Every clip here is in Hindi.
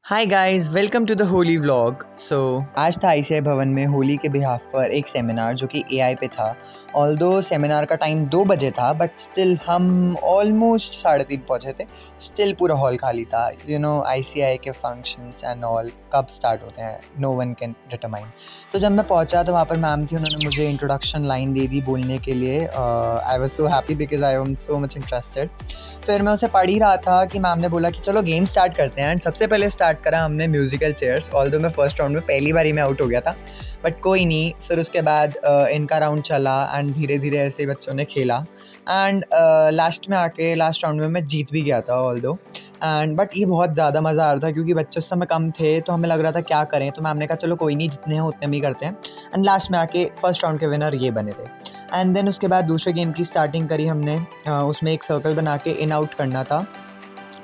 Hi guys, welcome to the Holi vlog. आज था आईसीआई भवन में होली के बिहाफ पर एक सेमिनार जो कि एआई पे था। ऑल्दो सेमिनार का टाइम 2 बजे था, बट स्टिल हम ऑलमोस्ट 3:30 पहुँचे थे। स्टिल पूरा हॉल खाली था। आईसीआई के फंक्शंस एंड ऑल कब स्टार्ट होते हैं, नो वन कैन डिटरमाइन। तो जब मैं पहुँचा तो वहाँ पर मैम थी, उन्होंने मुझे इंट्रोडक्शन लाइन दे दी बोलने के लिए। I was so happy because I am so much interested. फिर मैं उसे पढ़ ही रहा था कि मैम ने बोला कि चलो गेम स्टार्ट करते हैं। एंड सबसे पहले स्टार्ट करा हमने म्यूजिकल चेयर्स। ऑल्दो मैं फर्स्ट राउंड में पहली बार ही मैं आउट हो गया था, बट कोई नहीं। फिर उसके बाद इनका राउंड चला एंड धीरे धीरे ऐसे ही बच्चों ने खेला। एंड लास्ट में आके लास्ट राउंड में मैं जीत भी गया था ऑल्दो। एंड बट ये बहुत ज़्यादा मज़ा आ रहा था क्योंकि बच्चे उस समय कम थे, तो हमें लग रहा था क्या करें। तो मैम ने कहा चलो कोई नहीं, जितने हैं उतने भी करते हैं। एंड लास्ट में आके फर्स्ट राउंड के विनर ये बने थे। एंड देन उसके बाद दूसरे गेम की स्टार्टिंग करी हमने। उसमें एक सर्कल बना के इन आउट करना था।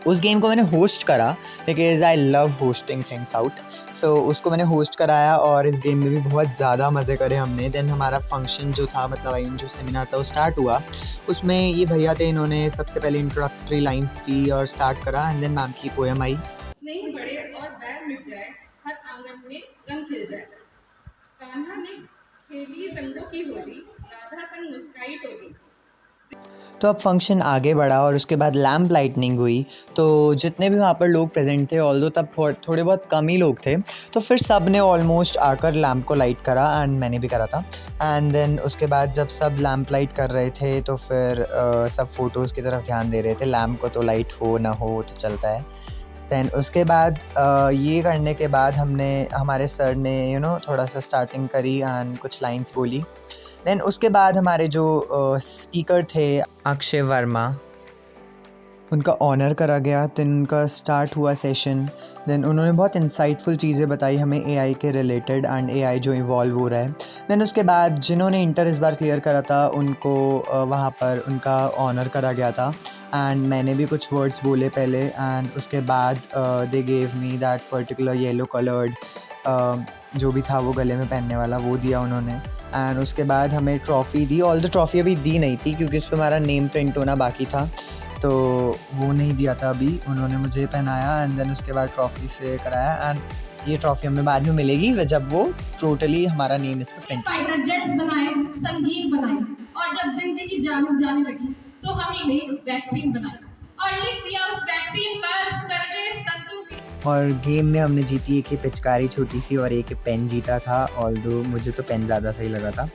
उस गेम को मैंने होस्ट करा because I love hosting things out. So उसको मैंने होस्ट कराया और इस गेम में भी बहुत ज़्यादा मज़े करे हमने। देन हमारा फंक्शन जो था, मतलब आई जो सेमिनार था वो स्टार्ट हुआ। उसमें ये भैया थे, इन्होंने सबसे पहले इंट्रोडक्टरी लाइन्स दी और स्टार्ट करा। एंड देन मैम की पोएम आई। नहीं बढ़े और बैर मिट जाए, हर आंगन में रंग खिल जाए। कान्हा ने खेली रंगों की होली, राधा संग मुस्काई टोली। तो अब फंक्शन आगे बढ़ा और उसके बाद लैम्प लाइटनिंग हुई। तो जितने भी वहाँ पर लोग प्रेजेंट थे, ऑल्दो तब थोड़े बहुत कम ही लोग थे, तो फिर सब ने ऑलमोस्ट आकर लैम्प को लाइट करा एंड मैंने भी करा था। एंड देन उसके बाद जब सब लैम्प लाइट कर रहे थे तो फिर सब फ़ोटोज़ की तरफ ध्यान दे रहे थे। लैम्प को तो लाइट हो ना हो तो चलता है। दैन उसके बाद ये करने के बाद हमारे सर ने थोड़ा सा स्टार्टिंग करी एंड कुछ लाइन्स बोली। देन उसके बाद हमारे जो स्पीकर थे अक्षय वर्मा, उनका ऑनर करा गया। देन उनका स्टार्ट हुआ सेशन। देन उन्होंने बहुत इंसाइटफुल चीज़ें बताई हमें एआई के रिलेटेड एंड एआई जो इवॉल्व हो रहा है। देन उसके बाद जिन्होंने इंटर इस बार क्लियर करा था उनको वहाँ पर उनका ऑनर करा गया था। एंड मैंने भी कुछ वर्ड्स बोले पहले। एंड उसके बाद they gave me that particular yellow coloured जो भी था वो गले में पहनने वाला, वो दिया उन्होंने। एंड उसके बाद हमें trophy the. All the trophy अभी दी नहीं थी क्योंकि उस पर हमारा नेम प्रिंट होना बाकी था, तो वो नहीं दिया था अभी। उन्होंने मुझे पहनाया एंड देन उसके बाद ट्रॉफ़ी से कराया। एंड ये ट्रॉफ़ी हमें बाद में मिलेगी जब वो टोटली हमारा नेम इस पर प्रिंट फाइटर जेट्स बनाए, संगीत बनाए, और जब जिंदगी जाने लगी तो हम ही ने वैक्सीन बनाई और लिख दिया उस वैक्सीन पर सर्वे संतु। और गेम में हमने जीती एक ही पिचकारी छोटी सी और एक पेन जीता था। ऑल्दो मुझे तो पेन ज़्यादा सही लगा था।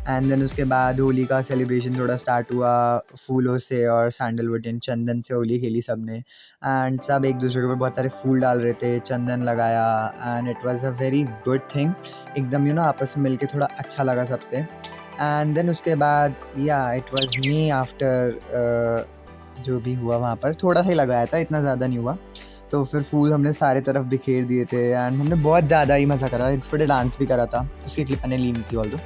एंड देन उसके बाद होली का सेलिब्रेशन थोड़ा स्टार्ट हुआ। फूलों से और सैंडलवुड एंड चंदन से होली खेली सब ने। एंड सब एक दूसरे के ऊपर बहुत सारे फूल डाल रहे थे, चंदन लगाया। And it was a very good thing. एकदम आपस में मिलके थोड़ा अच्छा लगा सबसे। एंड देन उसके बाद इट वाज मी आफ्टर जो भी हुआ वहाँ पर थोड़ा सा ही लगाया था, इतना ज़्यादा नहीं हुआ। तो फिर फूल हमने सारे तरफ बिखेर दिए थे एंड हमने बहुत ज़्यादा ही मज़ा करा। थोड़े डांस भी करा था, उसकी क्लिप मैंने ली नहीं थी ऑल्दो।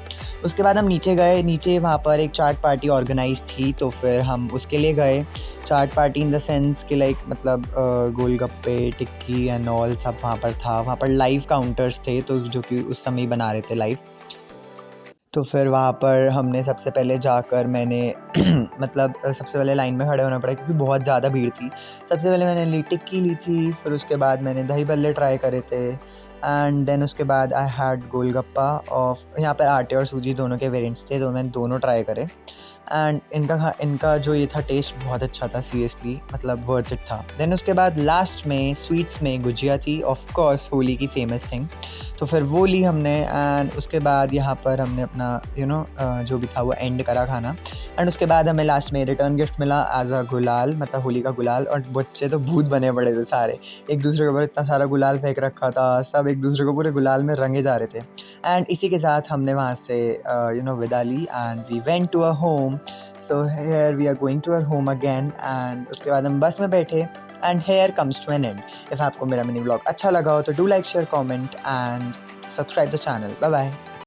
उसके बाद हम नीचे गए। नीचे वहाँ पर एक चाट पार्टी ऑर्गेनाइज थी, तो फिर हम उसके लिए गए। चाट पार्टी इन द सेंस कि लाइक मतलब गोलगप्पे, टिक्की एंड ऑल सब वहाँ पर था। वहाँ पर लाइव काउंटर्स थे, तो जो कि उस समय ही बना रहे थे लाइव। तो फिर वहाँ पर हमने सबसे पहले जाकर मैंने मतलब सबसे पहले लाइन में खड़े होना पड़ा क्योंकि बहुत ज़्यादा भीड़ थी। सबसे पहले मैंने टिक्की ली थी, फिर उसके बाद मैंने दही बल्ले ट्राई करे थे। एंड देन उसके बाद आई हैड गोलगप्पा ऑफ, यहाँ पर आटे और सूजी दोनों के वेरिएंट्स थे, तो मैंने दोनों ट्राई करे। एंड इनका जो ये था टेस्ट बहुत अच्छा था, सीरियसली मतलब वर्थ इट था। देन उसके बाद लास्ट में स्वीट्स में गुजिया थी, ऑफ कोर्स होली की फेमस थिंग, तो फिर वो ली हमने। एंड उसके बाद यहाँ पर हमने अपना जो भी था वो एंड करा खाना। एंड उसके बाद हमें लास्ट में रिटर्न गिफ्ट मिला एज अ गुलाल, मतलब होली का गुलाल। और बच्चे तो भूत बने पड़े थे सारे, एक दूसरे के ऊपर इतना सारा गुलाल फेंक रखा था, सब एक दूसरे को पूरे गुलाल में रंगे जा रहे थे। एंड इसी के साथ हमने वहाँ से विदा ली and we went to a home. So here we are going to our home again. And उसके बाद हम बस में बैठे and here comes to an end. If आपको मेरा मिनी व्लॉग अच्छा लगा हो तो do like, share, comment and subscribe the channel. Bye bye.